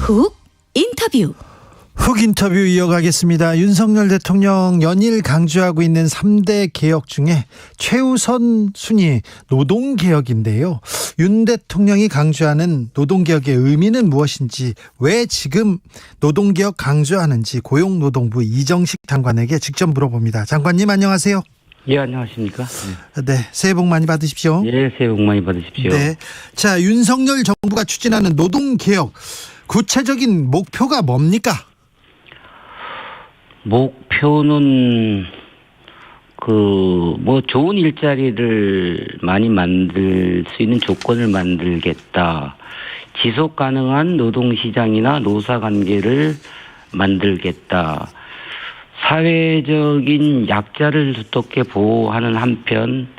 훅 인터뷰. 훅 인터뷰 이어가겠습니다. 윤석열 대통령 연일 강조하고 있는 3대 개혁 중에 최우선 순위 노동개혁인데요. 윤 대통령이 강조하는 노동개혁의 의미는 무엇인지, 왜 지금 노동개혁 강조하는지 고용노동부 이정식 장관에게 직접 물어봅니다. 장관님 안녕하세요. 예, 안녕하십니까. 네, 새해 복 많이 받으십시오. 예, 새해 복 많이 받으십시오. 네, 자, 윤석열 정부가 추진하는 노동개혁 구체적인 목표가 뭡니까? 목표는 좋은 일자리를 많이 만들 수 있는 조건을 만들겠다. 지속 가능한 노동시장이나 노사관계를 만들겠다. 사회적인 약자를 두텁게 보호하는 한편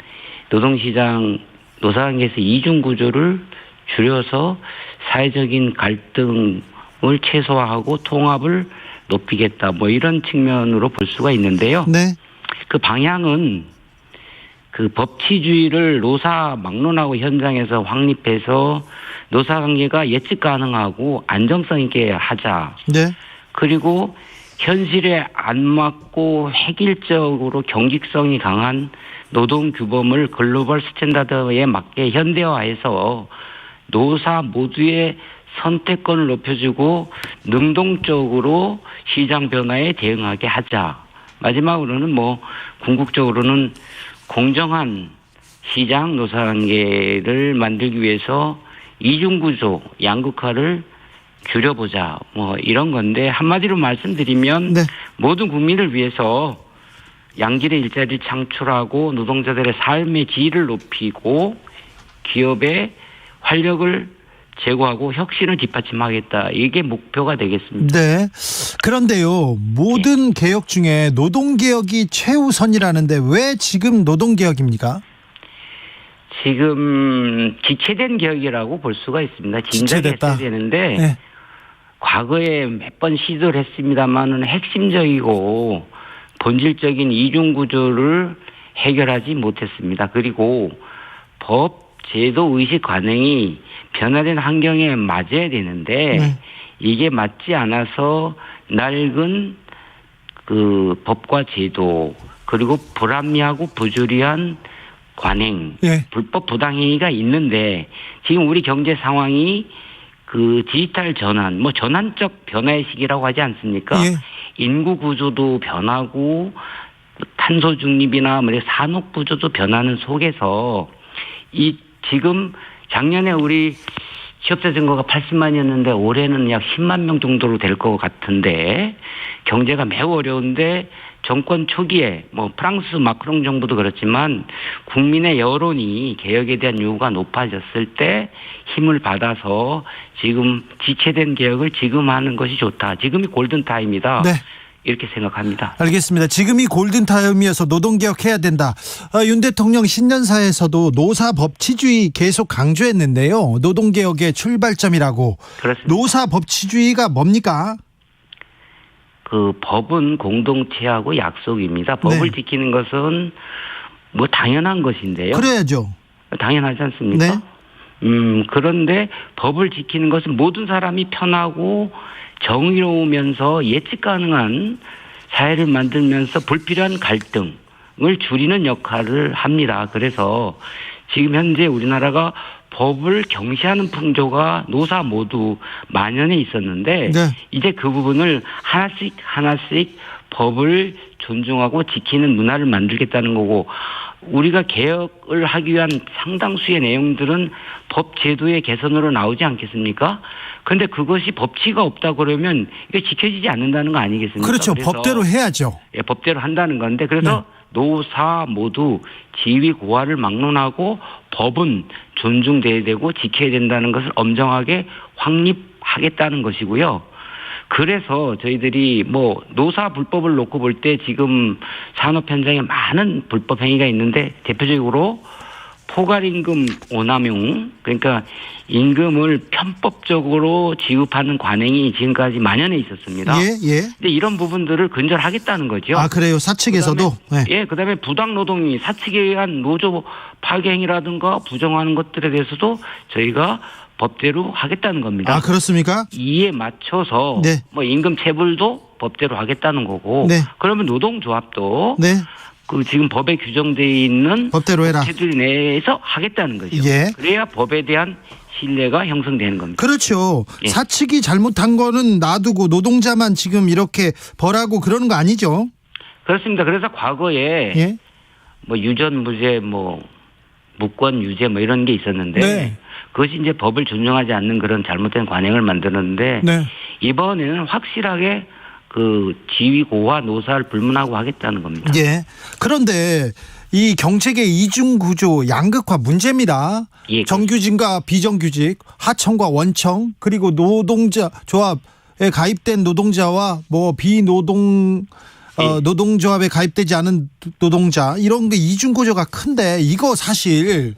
노동시장, 노사관계에서 이중구조를 줄여서 사회적인 갈등을 최소화하고 통합을 높이겠다. 이런 측면으로 볼 수가 있는데요. 네. 그 방향은 그 법치주의를 노사 막론하고 현장에서 확립해서 노사관계가 예측 가능하고 안정성 있게 하자. 네. 그리고 현실에 안 맞고 획일적으로 경직성이 강한 노동규범을 글로벌 스탠다드에 맞게 현대화해서 노사 모두의 선택권을 높여주고 능동적으로 시장 변화에 대응하게 하자. 마지막으로는 궁극적으로는 공정한 시장 노사관계를 만들기 위해서 이중구조, 양극화를 줄여보자. 이런 건데, 한마디로 말씀드리면 네. 모든 국민을 위해서 양질의 일자리를 창출하고 노동자들의 삶의 질을 높이고 기업의 활력을 제고하고 혁신을 뒷받침하겠다. 이게 목표가 되겠습니다. 네. 그런데요, 모든 개혁 중에 노동개혁이 최우선이라는데 왜 지금 노동개혁입니까? 지금 지체된 개혁이라고 볼 수가 있습니다. 진작에 했어야 되는데 네. 과거에 몇 번 시도를 했습니다만은 핵심적이고 본질적인 이중구조를 해결하지 못했습니다. 그리고 법, 제도, 의식 관행이 변화된 환경에 맞아야 되는데 이게 맞지 않아서 낡은 그 법과 제도, 그리고 불합리하고 부조리한 관행, 불법 부당행위가 있는데, 지금 우리 경제 상황이 그 디지털 전환, 전환적 변화의 시기라고 하지 않습니까? 인구 구조도 변하고 탄소 중립이나 산업 구조도 변하는 속에서 지금 작년에 우리 취업자 증가가 80만이었는데 올해는 약 10만 명 정도로 될 것 같은데, 경제가 매우 어려운데 정권 초기에 프랑스 마크롱 정부도 그렇지만 국민의 여론이 개혁에 대한 요구가 높아졌을 때 힘을 받아서 지금 지체된 개혁을 지금 하는 것이 좋다. 지금이 골든타임이다. 네. 이렇게 생각합니다. 알겠습니다. 지금이 골든타임이어서 노동개혁해야 된다. 윤 대통령 신년사에서도 노사법치주의 계속 강조했는데요. 노동개혁의 출발점이라고. 그렇습니다. 노사법치주의가 뭡니까? 그 법은 공동체하고 약속입니다. 법을 지키는 것은 당연한 것인데요. 그래야죠. 당연하지 않습니까? 네. 그런데 법을 지키는 것은 모든 사람이 편하고 정의로우면서 예측 가능한 사회를 만들면서 불필요한 갈등을 줄이는 역할을 합니다. 그래서 지금 현재 우리나라가 법을 경시하는 풍조가 노사 모두 만연해 있었는데 이제 그 부분을 하나씩 법을 존중하고 지키는 문화를 만들겠다는 거고, 우리가 개혁을 하기 위한 상당수의 내용들은 법 제도의 개선으로 나오지 않겠습니까? 그런데 그것이 법치가 없다 그러면 이게 지켜지지 않는다는 거 아니겠습니까? 그렇죠. 법대로 해야죠. 예, 법대로 한다는 건데, 그래서 노사 모두 지위 고하를 막론하고 법은 존중돼야 되고 지켜야 된다는 것을 엄정하게 확립하겠다는 것이고요. 그래서 저희들이 노사 불법을 놓고 볼 때 지금 산업 현장에 많은 불법 행위가 있는데, 대표적으로 포괄임금 오남용, 그러니까 임금을 편법적으로 지급하는 관행이 지금까지 만연해 있었습니다. 근데 이런 부분들을 근절하겠다는 거죠. 아, 그래요? 사측에서도? 그다음에 부당 노동이 사측에 의한 노조 파괴 행위라든가 부정하는 것들에 대해서도 저희가 법대로 하겠다는 겁니다. 아, 그렇습니까? 이에 맞춰서 네. 뭐 임금 체불도 법대로 하겠다는 거고. 네. 그러면 노동조합도 네. 그 지금 법에 규정되어 있는 법대로 해라. 법체들 내에서 하겠다는 거죠. 예. 그래야 법에 대한 신뢰가 형성되는 겁니다. 그렇죠. 예. 사측이 잘못한 거는 놔두고 노동자만 지금 이렇게 벌하고 그러는 거 아니죠? 그렇습니다. 그래서 과거에 예. 뭐 유전무죄, 뭐 무권 유죄 뭐 이런 게 있었는데 네. 그것이 이제 법을 존중하지 않는 그런 잘못된 관행을 만드는데 네. 이번에는 확실하게 그 지위고와 노사를 불문하고 하겠다는 겁니다. 예. 그런데 이 경책의 이중 구조 양극화 문제입니다. 예, 정규직과 비정규직, 하청과 원청, 그리고 노동자 조합에 가입된 노동자와 뭐 비노동 노동조합에 가입되지 않은 노동자 이런 게 이중 구조가 큰데 이거 사실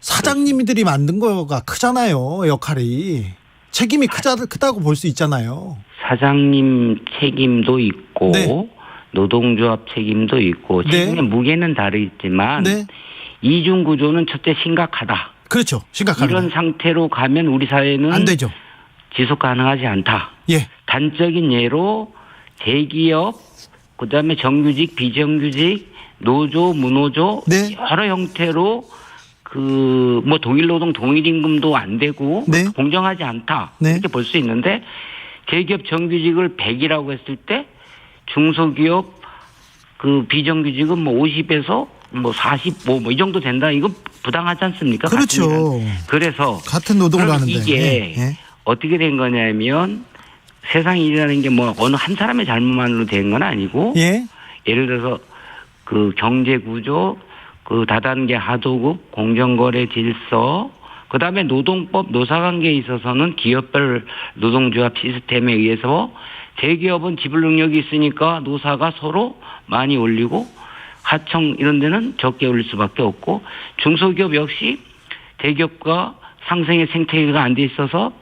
사장님들이 만든 거가 크잖아요. 역할이 책임이 크다고 볼 수 있잖아요. 사장님 책임도 있고 네. 노동조합 책임도 있고 네. 책임의 무게는 다르지만 네. 이중 구조는 첫째 심각하다. 그렇죠. 심각합니다. 이런 상태로 가면 우리 사회는 안 되죠. 지속 가능하지 않다. 예. 단적인 예로 대기업, 그다음에 정규직, 비정규직, 노조, 무노조 네. 여러 형태로 그 뭐 동일 노동, 동일 임금도 안 되고 네. 공정하지 않다. 네. 이렇게 볼 수 있는데 대기업 정규직을 100이라고 했을 때 중소기업 그 비정규직은 뭐 50에서 뭐 45 뭐 이 정도 된다. 이거 부당하지 않습니까? 그렇죠. 같은 일. 그래서 같은 노동을 그럼 하는데 이게 예. 어떻게 된 거냐면 세상 일이라는 게 뭐 어느 한 사람의 잘못만으로 된 건 아니고 예. 예를 들어서 그 경제 구조, 그 다단계 하도급, 공정거래 질서, 그다음에 노동법, 노사관계에 있어서는 기업별 노동조합 시스템에 의해서 대기업은 지불 능력이 있으니까 노사가 서로 많이 올리고 하청 이런 데는 적게 올릴 수밖에 없고 중소기업 역시 대기업과 상생의 생태계가 안 돼 있어서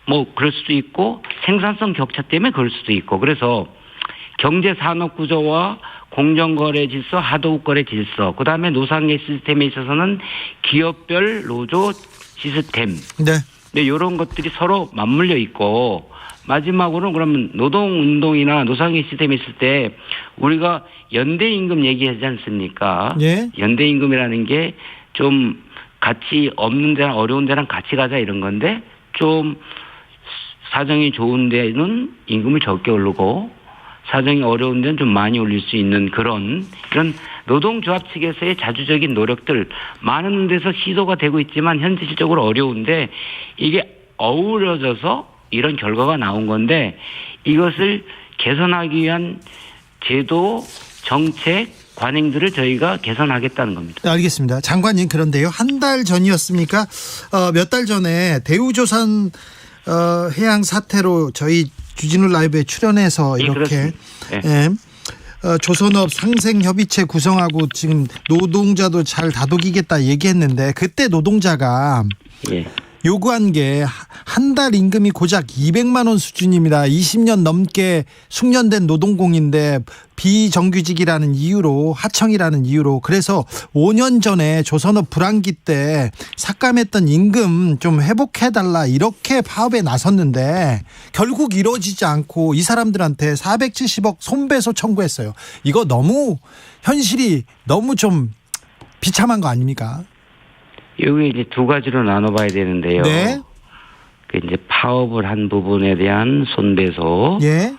뭐 그럴 수도 있고 생산성 격차 때문에 그럴 수도 있고 그래서 경제 산업 구조와 공정거래 질서, 하도급 거래 질서, 그다음에 노사관계 시스템에 있어서는 기업별 노조 시스템. 네. 네, 이런 것들이 서로 맞물려 있고 마지막으로는 그러면 노동운동이나 노사관계 시스템이 있을 때 우리가 연대임금 얘기하지 않습니까? 예. 연대임금이라는 게 좀 가치 없는 데랑 어려운 데랑 같이 가자 이런 건데 좀 사정이 좋은 데는 임금을 적게 오르고 사정이 어려운 데는 좀 많이 올릴 수 있는 그런 이런 노동조합 측에서의 자주적인 노력들 많은 데서 시도가 되고 있지만 현실적으로 어려운데 이게 어우러져서 이런 결과가 나온 건데 이것을 개선하기 위한 제도, 정책, 관행들을 저희가 개선하겠다는 겁니다. 알겠습니다. 장관님 그런데요. 한 달 전이었습니까? 몇 달 전에 대우조선 해양 사태로 저희 주진우 라이브에 출연해서 이렇게 조선업 상생협의체 구성하고 지금 노동자도 잘 다독이겠다 얘기했는데 그때 노동자가 요구한 게 한 달 임금이 고작 200만 원 수준입니다. 20년 넘게 숙련된 노동공인데 비정규직이라는 이유로 하청이라는 이유로 그래서 5년 전에 조선업 불황기 때 삭감했던 임금 좀 회복해달라 이렇게 파업에 나섰는데 결국 이루어지지 않고 이 사람들한테 470억 손배소 청구했어요. 이거 너무 현실이 너무 좀 비참한 거 아닙니까? 여기 이제 두 가지로 나눠봐야 되는데요. 네. 그 이제 파업을 한 부분에 대한 손배소. 예.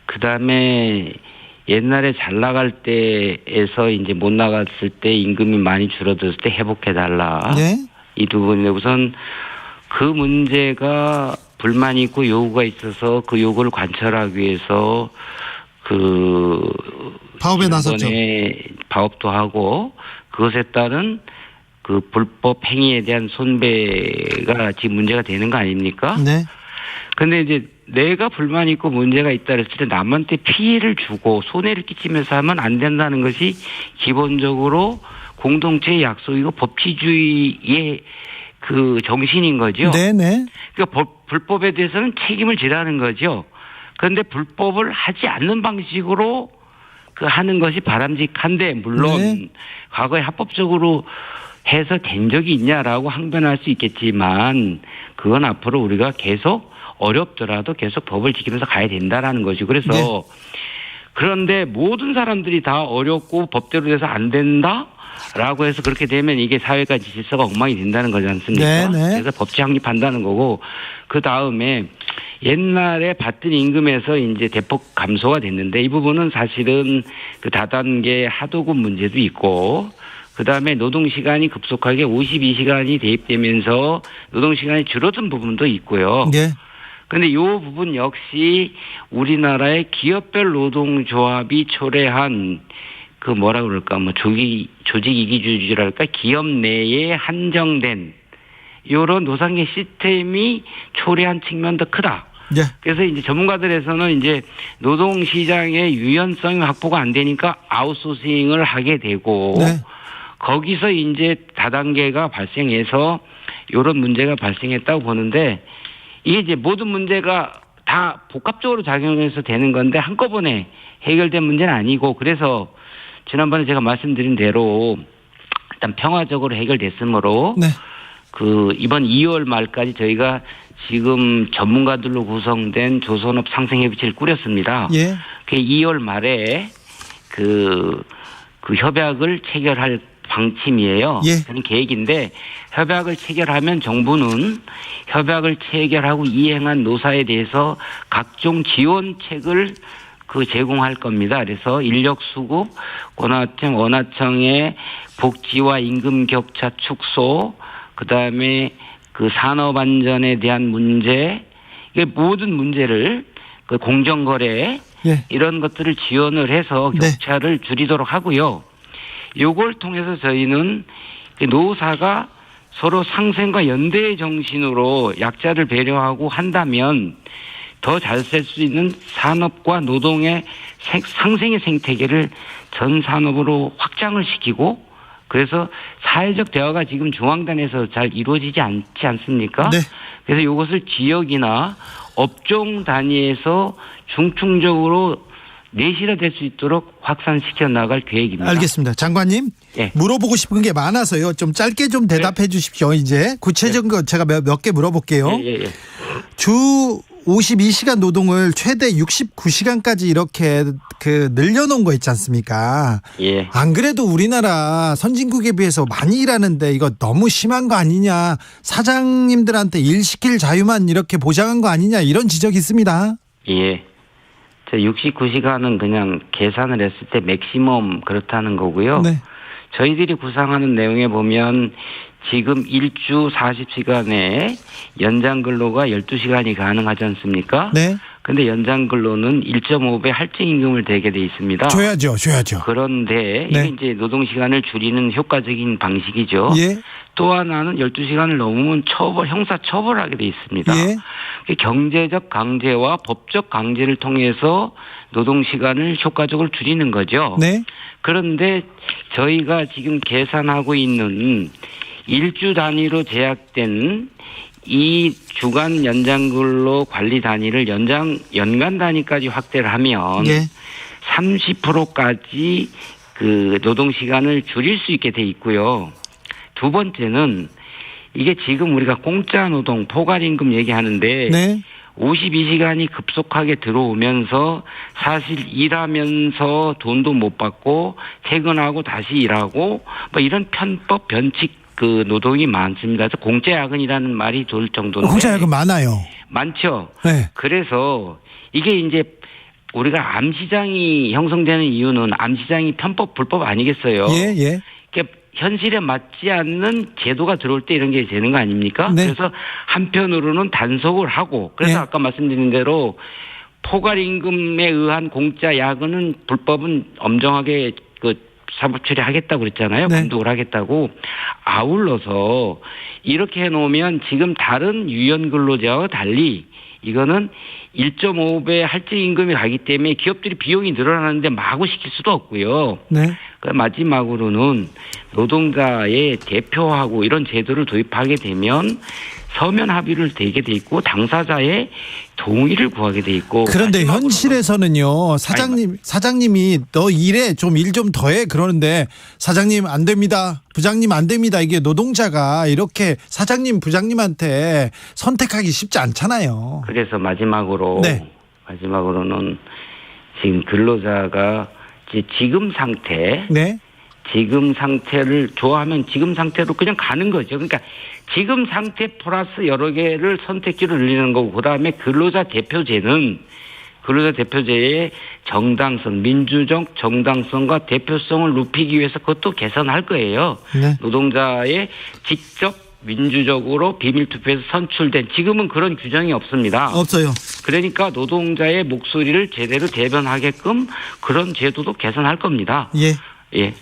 그 다음에 옛날에 잘 나갈 때에서 이제 못 나갔을 때 임금이 많이 줄어들었을 때 회복해달라. 네. 이 두 부분인데 우선 그 문제가 불만이 있고 요구가 있어서 그 요구를 관철하기 위해서 그 파업에 나섰죠. 파업도 하고 그것에 따른 그 불법 행위에 대한 손배가 지금 문제가 되는 거 아닙니까? 네. 근데 이제 내가 불만이 있고 문제가 있다 그랬을 때 남한테 피해를 주고 손해를 끼치면서 하면 안 된다는 것이 기본적으로 공동체의 약속이고 법치주의의 그 정신인 거죠. 네네. 그러니까 불법에 대해서는 책임을 지라는 거죠. 그런데 불법을 하지 않는 방식으로 그 하는 것이 바람직한데 물론 과거에 합법적으로 해서 된 적이 있냐라고 항변할 수 있겠지만 그건 앞으로 우리가 계속 어렵더라도 계속 법을 지키면서 가야 된다라는 것이. 그래서 네. 그런데 모든 사람들이 다 어렵고 법대로 돼서 안 된다라고 해서 그렇게 되면 이게 사회가 질서가 엉망이 된다는 거지 않습니까? 네, 네. 그래서 법치 확립한다는 거고, 그 다음에 옛날에 받던 임금에서 이제 대폭 감소가 됐는데 이 부분은 사실은 그 다단계 하도급 문제도 있고, 그 다음에 노동시간이 급속하게 52시간이 대입되면서 노동시간이 줄어든 부분도 있고요. 네. 근데 이 부분 역시 우리나라의 기업별 노동조합이 초래한 그 뭐라 그럴까, 뭐 조직이기주의랄까, 기업 내에 한정된 이런 노상계 시스템이 초래한 측면도 크다. 네. 그래서 이제 전문가들에서는 이제 노동시장의 유연성이 확보가 안 되니까 아웃소싱을 하게 되고, 네. 거기서 이제 다단계가 발생해서 이런 문제가 발생했다고 보는데, 이게 이제 모든 문제가 다 복합적으로 작용해서 되는 건데 한꺼번에 해결된 문제는 아니고, 그래서 지난번에 제가 말씀드린 대로 일단 평화적으로 해결됐으므로 네. 그 이번 2월 말까지 저희가 지금 전문가들로 구성된 조선업 상생협의체를 꾸렸습니다. 예. 그 2월 말에 그 협약을 체결할 방침이에요. 예. 그런 계획인데, 협약을 체결하면 정부는 협약을 체결하고 이행한 노사에 대해서 각종 지원책을 제공할 겁니다. 그래서 인력 수급, 원하청의 복지와 임금 격차 축소, 그다음에 그 산업 안전에 대한 문제, 이게 모든 문제를 그 공정거래 예. 이런 것들을 지원을 해서 격차를 줄이도록 하고요. 요걸 통해서 저희는 노사가 서로 상생과 연대의 정신으로 약자를 배려하고 한다면 더 잘 살 수 있는 산업과 노동의 상생의 생태계를 전 산업으로 확장을 시키고, 그래서 사회적 대화가 지금 중앙단에서 잘 이루어지지 않지 않습니까? 네. 그래서 이것을 지역이나 업종 단위에서 중층적으로 내실화될 수 있도록 확산시켜 나갈 계획입니다. 알겠습니다. 장관님, 예. 물어보고 싶은 게 많아서요. 좀 짧게 좀 대답해 주십시오. 이제 구체적인 거 제가 몇 개 물어볼게요. 예. 주 52시간 노동을 최대 69시간까지 이렇게 늘려놓은 거 있지 않습니까? 예. 안 그래도 우리나라 선진국에 비해서 많이 일하는데 이거 너무 심한 거 아니냐, 사장님들한테 일 시킬 자유만 이렇게 보장한 거 아니냐, 이런 지적이 있습니다. 예. 69시간은 그냥 계산을 했을 때 맥시멈 그렇다는 거고요. 네. 저희들이 구상하는 내용에 보면 지금 일주 40시간에 연장 근로가 12시간이 가능하지 않습니까? 네. 근데 연장 근로는 1.5배 할증 임금을 대게 돼 있습니다. 줘야죠. 그런데 이게 네. 이제 노동 시간을 줄이는 효과적인 방식이죠. 예. 또 하나는 12시간을 넘으면 형사 처벌하게 돼 있습니다. 예. 경제적 강제와 법적 강제를 통해서 노동 시간을 효과적으로 줄이는 거죠. 네. 그런데 저희가 지금 계산하고 있는 일주 단위로 제약된 이 주간 연장 근로 관리 단위를 연간 단위까지 확대를 하면 예. 30%까지 그 노동 시간을 줄일 수 있게 돼 있고요. 두 번째는 이게 지금 우리가 공짜 노동, 포괄임금 얘기하는데 네. 52시간이 급속하게 들어오면서 사실 일하면서 돈도 못 받고 퇴근하고 다시 일하고 뭐 이런 편법 변칙 노동이 많습니다. 그래서 공짜야근이라는 말이 돌 정도인데. 공짜야근 많아요. 많죠. 네. 그래서 이게 이제 우리가 암시장이 형성되는 이유는 암시장이 편법 불법 아니겠어요. 예. 현실에 맞지 않는 제도가 들어올 때 이런 게 되는 거 아닙니까? 네. 그래서 한편으로는 단속을 하고, 그래서 네. 아까 말씀드린 대로 포괄임금에 의한 공짜 야근은 불법은 엄정하게 사법 처리하겠다고 그랬잖아요. 네. 감독을 하겠다고. 아울러서 이렇게 해놓으면 지금 다른 유연 근로자와 달리 이거는 1.5배 할증 임금이 가기 때문에 기업들이 비용이 늘어나는데 마구 시킬 수도 없고요. 네. 마지막으로는 노동자의 대표하고 이런 제도를 도입하게 되면 서면 합의를 되게 돼 있고 당사자의 동의를 구하게 돼 있고. 그런데 현실에서는요, 사장님이 너 일해 좀 일 좀 더해 그러는데 사장님 안 됩니다, 부장님 안 됩니다. 이게 노동자가 이렇게 사장님 부장님한테 선택하기 쉽지 않잖아요. 그래서 마지막으로는 지금 근로자가 지금 상태, 지금 상태를 좋아하면 지금 상태로 그냥 가는 거죠. 그러니까 지금 상태 플러스 여러 개를 선택지를 늘리는 거고, 그다음에 근로자 대표제는 근로자 대표제의 정당성, 민주적 정당성과 대표성을 높이기 위해서 그것도 개선할 거예요. 노동자의 직접 민주적으로 비밀투표에서 선출된, 지금은 그런 규정이 없습니다. 없어요. 그러니까 노동자의 목소리를 제대로 대변하게끔 그런 제도도 개선할 겁니다. 예.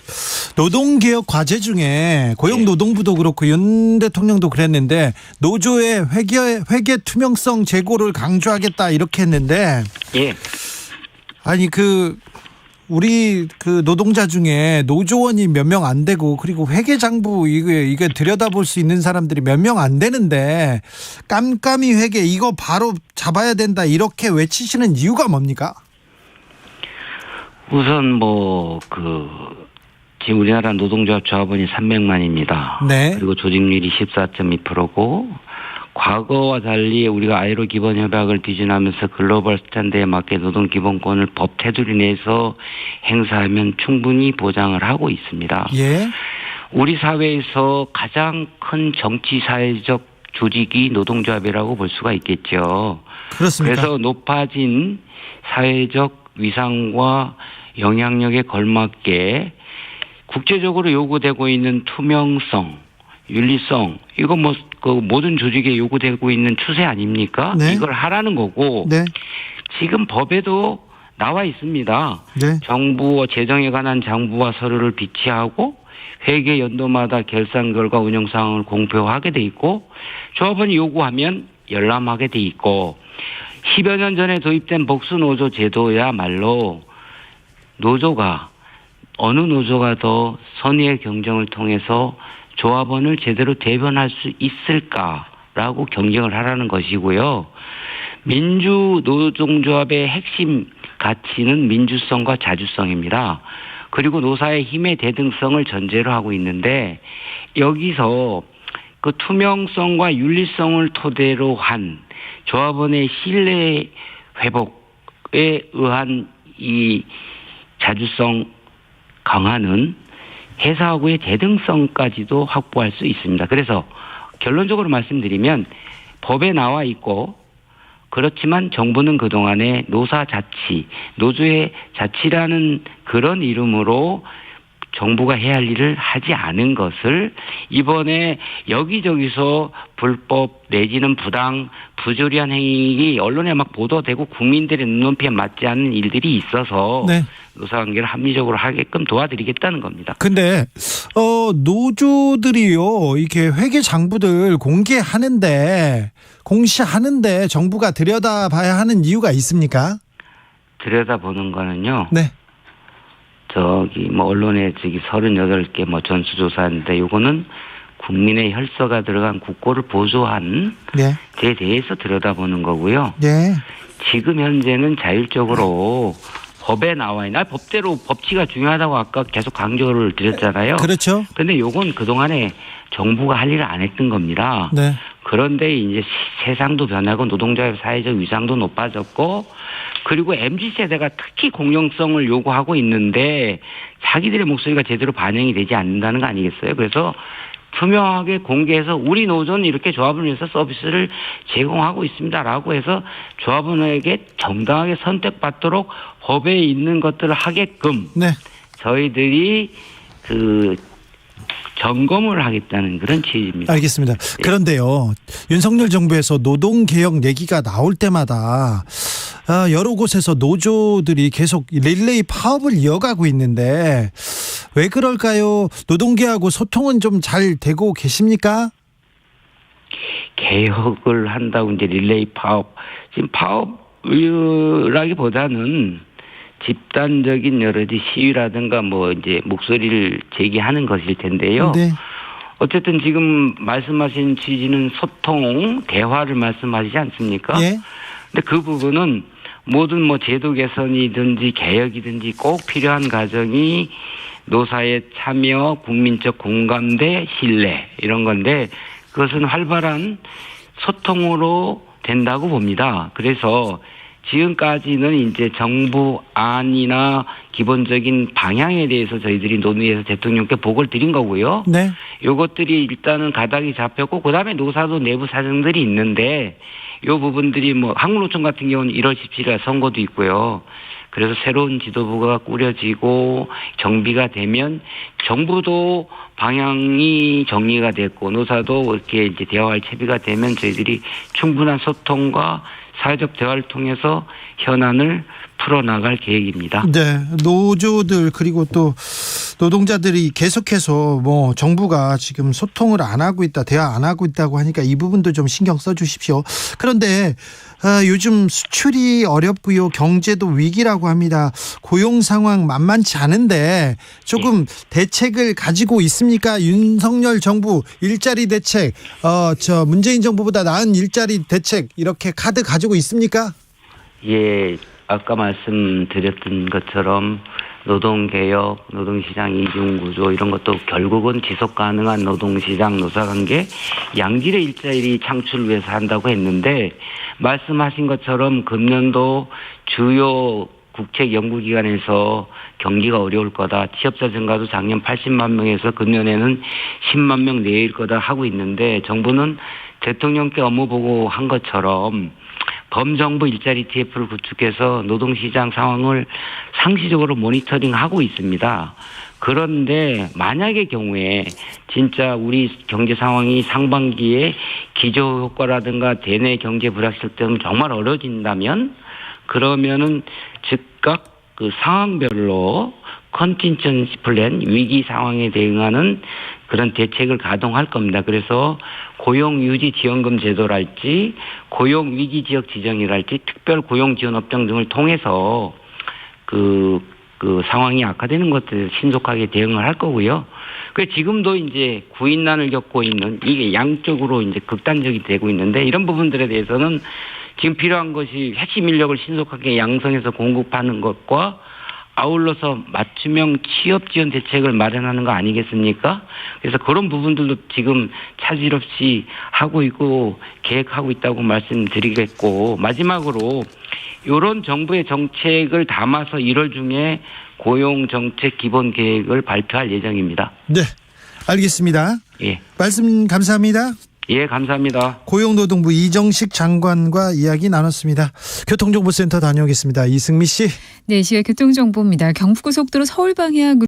노동개혁 과제 중에 고용노동부도 그렇고 윤 대통령도 그랬는데 노조의 회계 투명성 제고를 강조하겠다 이렇게 했는데, 아니 우리 노동자 중에 노조원이 몇 명 안 되고, 그리고 회계장부 이게 들여다볼 수 있는 사람들이 몇 명 안 되는데 깜깜이 회계 이거 바로 잡아야 된다 이렇게 외치시는 이유가 뭡니까? 우선 지금 우리나라 노동조합 조합원이 300만입니다. 그리고 조직률이 14.2%고 과거와 달리 우리가 아이로 기본 협약을 비준하면서 글로벌 스탠드에 맞게 노동 기본권을 법 테두리 내에서 행사하면 충분히 보장을 하고 있습니다. 우리 사회에서 가장 큰 정치 사회적 조직이 노동조합이라고 볼 수가 있겠죠. 그렇습니까? 그래서 높아진 사회적 위상과 영향력에 걸맞게 국제적으로 요구되고 있는 투명성, 윤리성, 이거 모든 조직에 요구되고 있는 추세 아닙니까? 이걸 하라는 거고, 지금 법에도 나와 있습니다. 정부 재정에 관한 장부와 서류를 비치하고 회계 연도마다 결산 결과 운영 상황을 공표하게 돼 있고, 조합원이 요구하면 열람하게 돼 있고, 10여 년 전에 도입된 복수노조 제도야말로 어느 노조가 더 선의의 경쟁을 통해서 조합원을 제대로 대변할 수 있을까라고 경쟁을 하라는 것이고요. 민주노동조합의 핵심 가치는 민주성과 자주성입니다. 그리고 노사의 힘의 대등성을 전제로 하고 있는데, 여기서 그 투명성과 윤리성을 토대로 한 조합원의 신뢰 회복에 의한 이 자주성 강화는 회사하고의 대등성까지도 확보할 수 있습니다. 그래서 결론적으로 말씀드리면 법에 나와 있고, 그렇지만 정부는 그동안에 노사 자치, 노조의 자치라는 그런 이름으로 정부가 해야 할 일을 하지 않은 것을 이번에 여기저기서 불법 내지는 부당, 부조리한 행위 언론에 막 보도되고 국민들의 눈높이에 맞지 않는 일들이 있어서 노사관계를 합리적으로 하게끔 도와드리겠다는 겁니다. 근데 노조들이요, 이렇게 회계 장부들 공시하는데 정부가 들여다봐야 하는 이유가 있습니까? 들여다보는 거는요. 언론에 38개 전수조사인데, 요거는 국민의 혈서가 들어간 국고를 보조한 데 대해서 들여다보는 거고요. 지금 현재는 자율적으로 법에 나와 있는, 법대로 법치가 중요하다고 아까 계속 강조를 드렸잖아요. 그렇죠. 근데 요건 그동안에 정부가 할 일을 안 했던 겁니다. 그런데 이제 세상도 변하고 노동자의 사회적 위상도 높아졌고, 그리고 MZ세대가 특히 공정성을 요구하고 있는데 자기들의 목소리가 제대로 반영이 되지 않는다는 거 아니겠어요? 그래서 투명하게 공개해서 우리 노조는 이렇게 조합을 위해서 서비스를 제공하고 있습니다라고 해서 조합원에게 정당하게 선택받도록 법에 있는 것들을 하게끔 저희들이 점검을 하겠다는 그런 취지입니다. 알겠습니다. 그런데요, 윤석열 정부에서 노동개혁 얘기가 나올 때마다 여러 곳에서 노조들이 계속 릴레이 파업을 이어가고 있는데 왜 그럴까요? 노동계하고 소통은 좀 잘 되고 계십니까? 개혁을 한다고 이제 릴레이 파업, 지금 파업이라기보다는 집단적인 여러 가지 시위라든가 뭐 이제 목소리를 제기하는 것일 텐데요. 네. 어쨌든 지금 말씀하신 취지는 소통, 대화를 말씀하시지 않습니까? 예. 근데 그 부분은 모든 뭐 제도 개선이든지 개혁이든지 꼭 필요한 과정이 노사의 참여, 국민적 공감대, 신뢰 이런 건데 그것은 활발한 소통으로 된다고 봅니다. 그래서 지금까지는 이제 정부 안이나 기본적인 방향에 대해서 저희들이 논의해서 대통령께 보고를 드린 거고요. 네. 요것들이 일단은 가닥이 잡혔고 그다음에 노사도 내부 사정들이 있는데 요 부분들이 뭐 한국노총 같은 경우는 1월 17일 선거도 있고요. 그래서 새로운 지도부가 꾸려지고 정비가 되면 정부도 방향이 정리가 됐고 노사도 이렇게 이제 대화할 채비가 되면 저희들이 충분한 소통과 사회적 대화를 통해서 현안을 풀어나갈 계획입니다. 네, 노조들 그리고 또 노동자들이 계속해서 뭐 정부가 지금 소통을 안 하고 있다, 대화 안 하고 있다고 하니까 이 부분도 좀 신경 써주십시오. 그런데 요즘 수출이 어렵고요, 경제도 위기라고 합니다. 고용 상황 만만치 않은데 조금 대책을 가지고 있습니까? 윤석열 정부 일자리 대책, 문재인 정부보다 나은 일자리 대책 이렇게 카드 가지고 있습니까? 예. 아까 말씀드렸던 것처럼 노동개혁, 노동시장 이중구조 이런 것도 결국은 지속가능한 노동시장 노사관계 양질의 일자리 창출을 위해서 한다고 했는데 말씀하신 것처럼 금년도 주요 국책 연구기관에서 경기가 어려울 거다. 취업자 증가도 작년 80만 명에서 금년에는 10만 명 내일 거다 하고 있는데 정부는 대통령께 업무 보고한 것처럼 범정부 일자리 TF를 구축해서 노동시장 상황을 상시적으로 모니터링하고 있습니다. 그런데 만약의 경우에 진짜 우리 경제 상황이 상반기에 기저효과라든가 대내 경제 불확실 때문에 정말 어려워진다면 그러면은 즉각 그 상황별로 컨틴전시 플랜 위기 상황에 대응하는 그런 대책을 가동할 겁니다. 그래서 고용유지 지원금 제도랄지 고용위기 지역 지정이랄지 특별 고용지원업종 등을 통해서 그 상황이 악화되는 것들 신속하게 대응을 할 거고요. 그 지금도 이제 구인난을 겪고 있는 이게 양쪽으로 이제 극단적이 되고 있는데 이런 부분들에 대해서는 지금 필요한 것이 핵심 인력을 신속하게 양성해서 공급하는 것과 아울러서 맞춤형 취업 지원 대책을 마련하는 거 아니겠습니까? 그래서 그런 부분들도 지금 차질 없이 하고 있고 계획하고 있다고 말씀드리겠고 마지막으로 이런 정부의 정책을 담아서 1월 중에 고용정책 기본 계획을 발표할 예정입니다. 네, 알겠습니다. 예. 말씀 감사합니다. 예, 감사합니다. 고용노동부 이정식 장관과 이야기 나눴습니다. 교통정보센터 다녀오겠습니다. 이승미 씨. 네, 시각 교통정보입니다. 경부고속도로 서울 방향으로